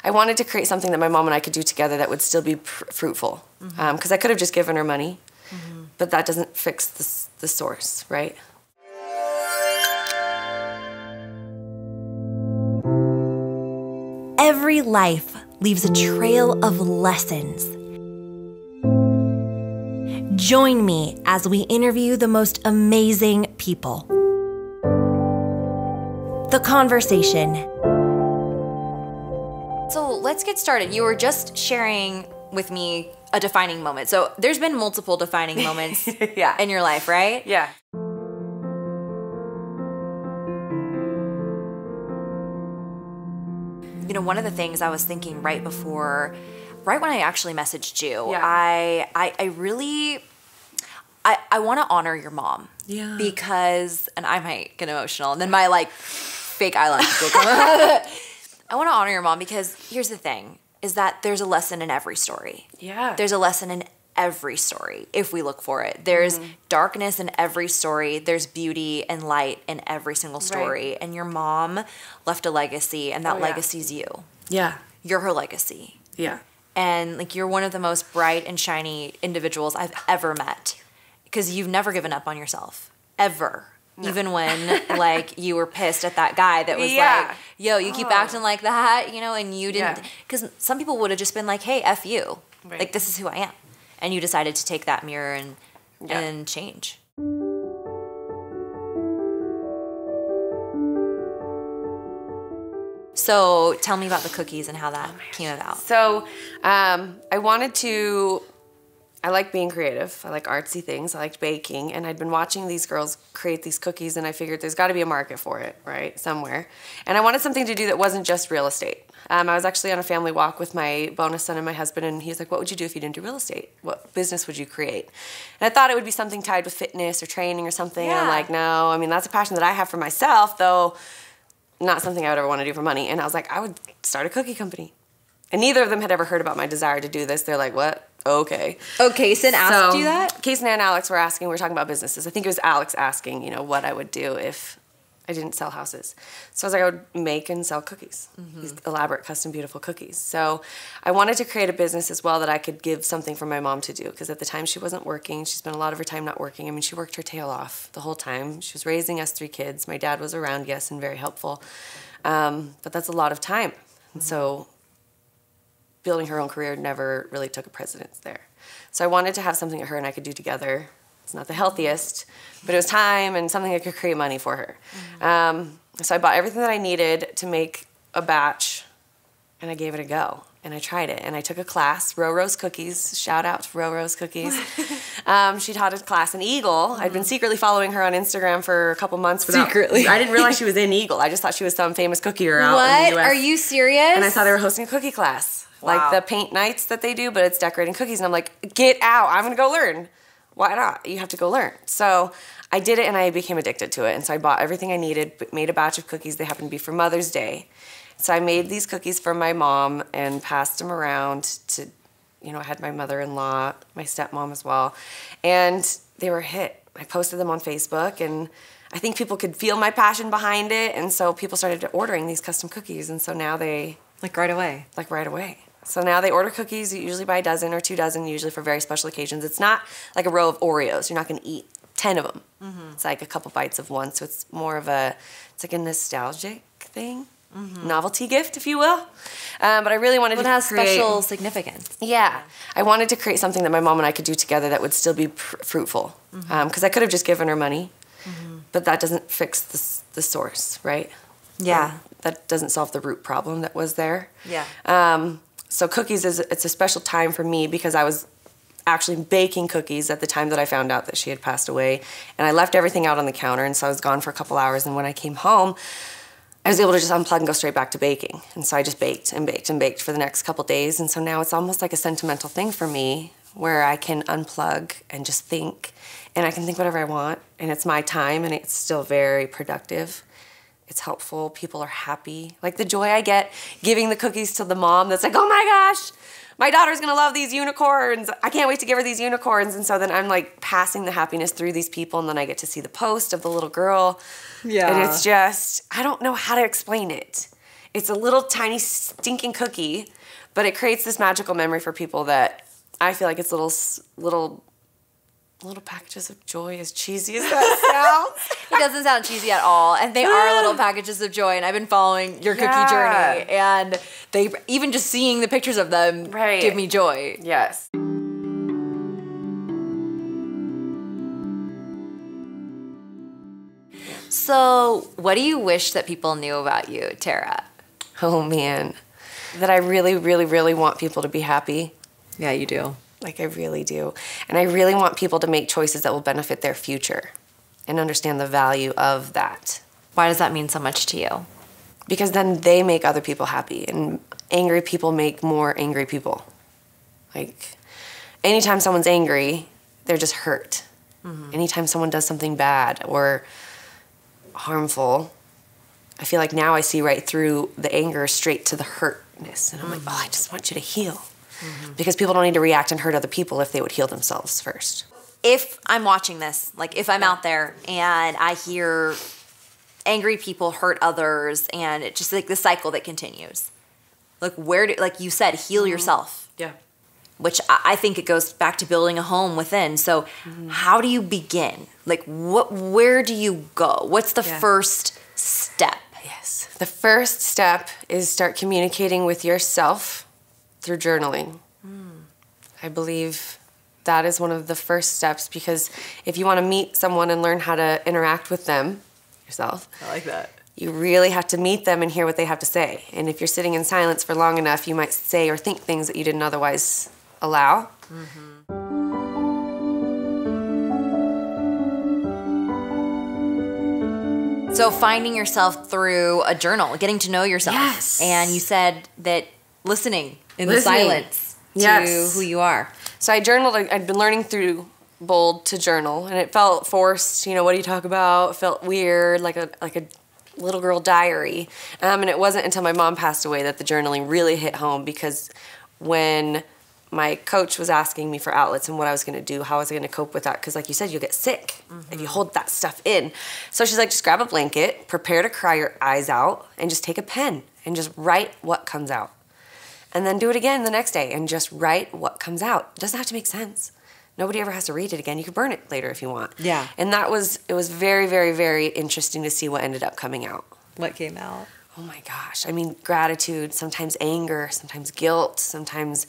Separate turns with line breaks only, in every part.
I wanted to create something that my mom and I could do together that would still be fruitful. Because I could have just given her money, but that doesn't fix the source, right?
Every life leaves a trail of lessons. Join me as we interview the most amazing people. The Conversation.
So let's get started. You were just sharing with me a defining moment. So there's been multiple defining moments in your life, right?
Yeah.
You know, one of the things I was thinking right when I actually messaged you,
Yeah.
I want to honor your mom.
Yeah.
Because, and I might get emotional, and then my like fake eyelashes will come out. I want to honor your mom because here's the thing, is that there's a lesson in every story.
Yeah.
There's a lesson in every story if we look for it. There's darkness in every story. There's beauty and light in every single story.
Right.
And your mom left a legacy, and that legacy's you.
Yeah.
You're her legacy.
Yeah.
And like you're one of the most bright and shiny individuals I've ever met because you've never given up on yourself, ever. No. Even when like you were pissed at that guy that was like, yo, you keep acting like that, you know, and you didn't, because some people would have just been like, hey, F you. Right. Like, this is who I am. And you decided to take that mirror and change. So tell me about the cookies and how that came about.
So I like being creative. I like artsy things. I liked baking. And I'd been watching these girls create these cookies, and I figured there's got to be a market for it, right, somewhere. And I wanted something to do that wasn't just real estate. I was actually on a family walk with my bonus son and my husband, and he's like, what would you do if you didn't do real estate? What business would you create? And I thought it would be something tied with fitness or training or something. Yeah. And I'm like, no, I mean, that's a passion that I have for myself, though not something I would ever want to do for money. And I was like, I would start a cookie company. And neither of them had ever heard about my desire to do this. They're like, what? Okay.
Oh, Kaysen asked you that?
Kaysen and Alex were asking, we were talking about businesses. I think it was Alex asking, you know, what I would do if I didn't sell houses. So I was like, I would make and sell cookies, these elaborate, custom, beautiful cookies. So I wanted to create a business as well that I could give something for my mom to do, because at the time she wasn't working. She spent a lot of her time not working. I mean, she worked her tail off the whole time. She was raising us 3 kids. My dad was around, yes, and very helpful. But that's a lot of time. And so building her own career never really took a precedence there. So I wanted to have something that her and I could do together. It's not the healthiest, but it was time and something that could create money for her. So I bought everything that I needed to make a batch, and I gave it a go. And I tried it, and I took a class, Roro's Cookies. Shout out to Roro's Cookies. She taught a class in Eagle. I'd been secretly following her on Instagram for a couple months.
Secretly?
I didn't realize she was in Eagle. I just thought she was some famous cookier out in the US.
Are you serious?
And I saw they were hosting a cookie class.
Wow.
Like the paint nights that they do, but it's decorating cookies. And I'm like, get out. I'm going to go learn. Why not? You have to go learn. So I did it, and I became addicted to it. And so I bought everything I needed, made a batch of cookies. They happened to be for Mother's Day. So I made these cookies for my mom and passed them around to, you know, I had my mother-in-law, my stepmom as well. And they were a hit. I posted them on Facebook, and I think people could feel my passion behind it. And so people started ordering these custom cookies. And so now they...
Like right away?
Like right away. So now they order cookies, usually by a dozen or 2 dozen, usually for very special occasions. It's not like a row of Oreos. You're not going to eat 10 of them. It's like a couple bites of one. So it's more of it's like a nostalgic thing. Novelty gift, if you will. But I really wanted to create...
It has special significance.
Yeah. I wanted to create something that my mom and I could do together that would still be fruitful. Because I could have just given her money, but that doesn't fix the source, right?
Yeah.
That doesn't solve the root problem that was there.
Yeah.
So cookies, it's a special time for me because I was actually baking cookies at the time that I found out that she had passed away. And I left everything out on the counter, and so I was gone for a couple hours. And when I came home, I was able to just unplug and go straight back to baking. And so I just baked and baked and baked for the next couple days. And so now it's almost like a sentimental thing for me where I can unplug and just think. And I can think whatever I want. And it's my time, and it's still very productive. It's helpful. People are happy. Like the joy I get giving the cookies to the mom that's like, oh my gosh, my daughter's going to love these unicorns. I can't wait to give her these unicorns. And so then I'm like passing the happiness through these people, and then I get to see the post of the little girl.
Yeah.
And it's just, I don't know how to explain it. It's a little tiny stinking cookie, but it creates this magical memory for people that I feel like it's little packages of joy, as cheesy as that sounds.
It doesn't sound cheesy at all. And they are little packages of joy. And I've been following your cookie journey. And they, even just seeing the pictures of them give me joy.
Yes.
So what do you wish that people knew about you, Tara?
Oh, man. That I really, really, really want people to be happy.
Yeah, you do.
Like, I really do. And I really want people to make choices that will benefit their future and understand the value of that.
Why does that mean so much to you?
Because then they make other people happy, and angry people make more angry people. Like, anytime someone's angry, they're just hurt. Mm-hmm. Anytime someone does something bad or harmful, I feel like now I see right through the anger straight to the hurtness. And I'm like, oh, I just want you to heal. Mm-hmm. Because people don't need to react and hurt other people if they would heal themselves first.
If I'm watching this, like if I'm out there and I hear angry people hurt others and it's just like the cycle that continues. Like like you said, heal yourself.
Yeah.
Which I think it goes back to building a home within. So how do you begin? Like where do you go? What's the first step?
Yes. The first step is start communicating with yourself through journaling. I believe that is one of the first steps, because if you want to meet someone and learn how to interact with them yourself,
I like that.
You really have to meet them and hear what they have to say. And if you're sitting in silence for long enough, you might say or think things that you didn't otherwise allow.
So finding yourself through a journal, getting to know yourself.
Yes.
And you said that listening the silence to who you are.
So I journaled. I'd been learning through Bold to journal, and it felt forced. You know, what do you talk about? It felt weird, like a little girl diary. And it wasn't until my mom passed away that the journaling really hit home, because when my coach was asking me for outlets and what I was going to do, how was I going to cope with that? Because like you said, you'll get sick if you hold that stuff in. So she's like, just grab a blanket, prepare to cry your eyes out, and just take a pen and just write what comes out. And then do it again the next day and just write what comes out. It doesn't have to make sense. Nobody ever has to read it again. You can burn it later if you want.
Yeah.
And it was very, very, very interesting to see what ended up coming out.
What came out?
Oh my gosh. I mean, gratitude, sometimes anger, sometimes guilt, sometimes,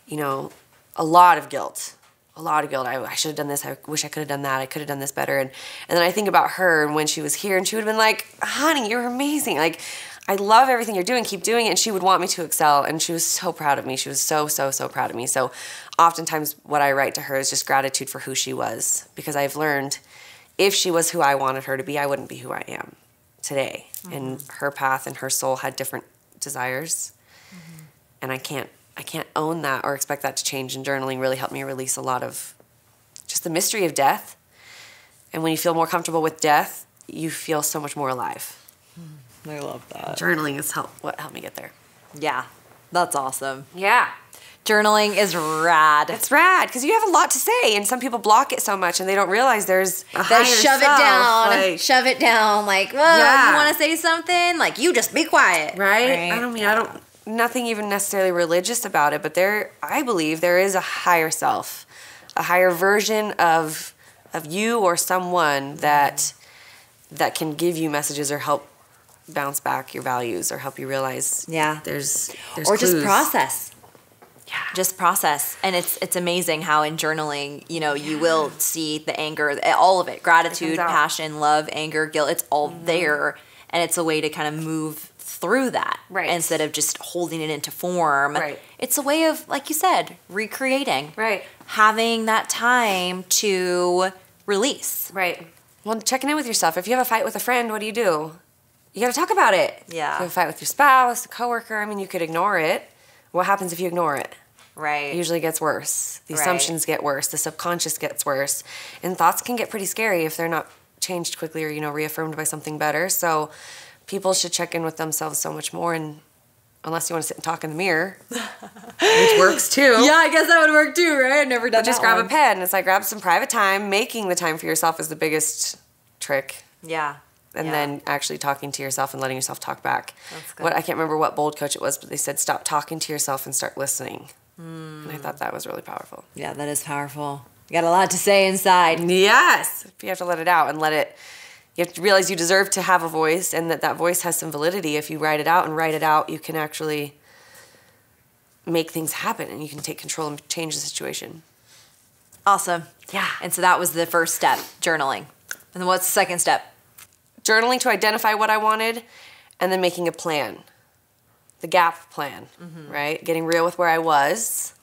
a lot of guilt. A lot of guilt. I should have done this. I wish I could have done that. I could have done this better. And then I think about her and when she was here, and she would have been like, honey, you're amazing. Like, I love everything you're doing. Keep doing it. And she would want me to excel. And she was so proud of me. She was so, so, so proud of me. So oftentimes what I write to her is just gratitude for who she was. Because I've learned if she was who I wanted her to be, I wouldn't be who I am today. And her path and her soul had different desires. And I can't own that or expect that to change. And journaling really helped me release a lot of just the mystery of death. And when you feel more comfortable with death, you feel so much more alive.
I love that.
Journaling is what helped me get there.
Yeah, that's awesome.
Yeah.
Journaling is rad.
It's rad because you have a lot to say, and some people block it so much and they don't realize there's a higher
shove
self.
Shove it down. Like, well, you want to say something? Like, you just be quiet.
Right? Nothing even necessarily religious about it, but I believe there is a higher self, a higher version of you or someone that can give you messages or help bounce back your values or help you realize there's
or
clues.
Just process.
Yeah.
Just process. And it's amazing how in journaling, you will see the anger, all of it, gratitude, passion, love, anger, guilt, it's all there. And it's a way to kind of move through that instead of just holding it into form.
Right.
It's a way of, like you said, recreating.
Right.
Having that time to release.
Right. Well, checking in with yourself. If you have a fight with a friend, what do? You got to talk about it.
Yeah.
If you have a fight with your spouse, a coworker, you could ignore it. What happens if you ignore it?
Right.
It usually gets worse. The assumptions get worse. The subconscious gets worse. And thoughts can get pretty scary if they're not changed quickly or, reaffirmed by something better. So people should check in with themselves so much more, and unless you want to sit and talk in the mirror, which works too.
Yeah, I guess that would work too, right? I've never done that.
Just grab a pen. It's like grab some private time. Making the time for yourself is the biggest trick.
Yeah.
and then actually talking to yourself and letting yourself talk back.
That's good.
I can't remember what bold coach it was, but they said stop talking to yourself and start listening. And I thought that was really powerful.
Yeah, that is powerful. You got a lot to say inside.
Yes. You have to let it out and you have to realize you deserve to have a voice and that voice has some validity. If you write it out, you can actually make things happen and you can take control and change the situation.
Awesome.
Yeah.
And so that was the first step, journaling. And then what's the second step?
Journaling to identify what I wanted and then making a plan. The gap plan, right? Getting real with where I was.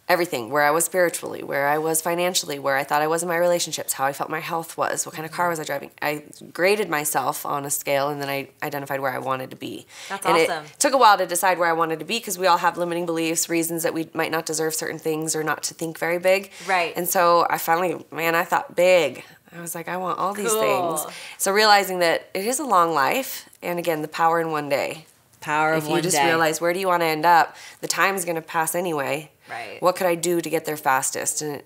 Everything, where I was spiritually, where I was financially, where I thought I was in my relationships, how I felt my health was, what kind of car was I driving. I graded myself on a scale, and then I identified where I wanted to be.
That's
and
awesome.
It took a while to decide where I wanted to be because we all have limiting beliefs, reasons that we might not deserve certain things or not to think very big.
Right.
And so I finally, I thought big. I was like, I want all these things. So realizing that it is a long life, and again, the power in one day.
Power of one day.
If you just realize where do you want to end up, the time is going to pass anyway.
Right.
What could I do to get there fastest? And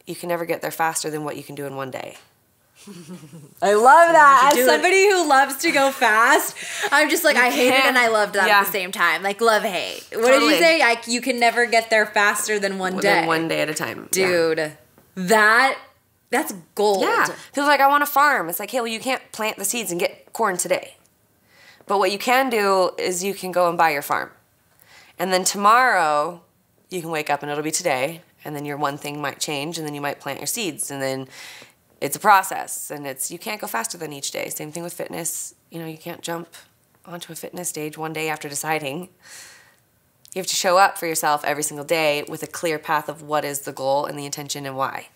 you can never get there faster than what you can do in one day.
I love that. As
do
somebody who loves to go fast, I'm just like, I hate it and I loved that at the
Yeah.
same time. Like, love, hate. What did
Totally.
you say? Like, you can never get there faster than one day.
Than one day at a time.
Dude, that's gold.
Yeah. People are like, I want a farm. It's like, hey, well, you can't plant the seeds and get corn today. But what you can do is you can go and buy your farm. And then tomorrow, you can wake up and it'll be today. And then your one thing might change and then you might plant your seeds. And then it's a process. And you can't go faster than each day. Same thing with fitness. You can't jump onto a fitness stage one day after deciding. You have to show up for yourself every single day with a clear path of what is the goal and the intention and why.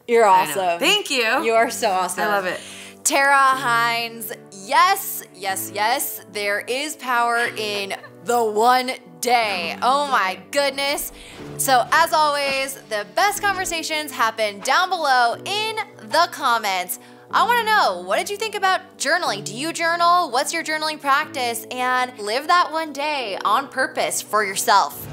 You're awesome.
Thank you.
You are so awesome.
I love it.
Tara Heinz, yes, yes, yes, there is power in the one day. Oh my goodness. So as always, the best conversations happen down below in the comments. I want to know, what did you think about journaling? Do you journal? What's your journaling practice? And live that one day on purpose for yourself.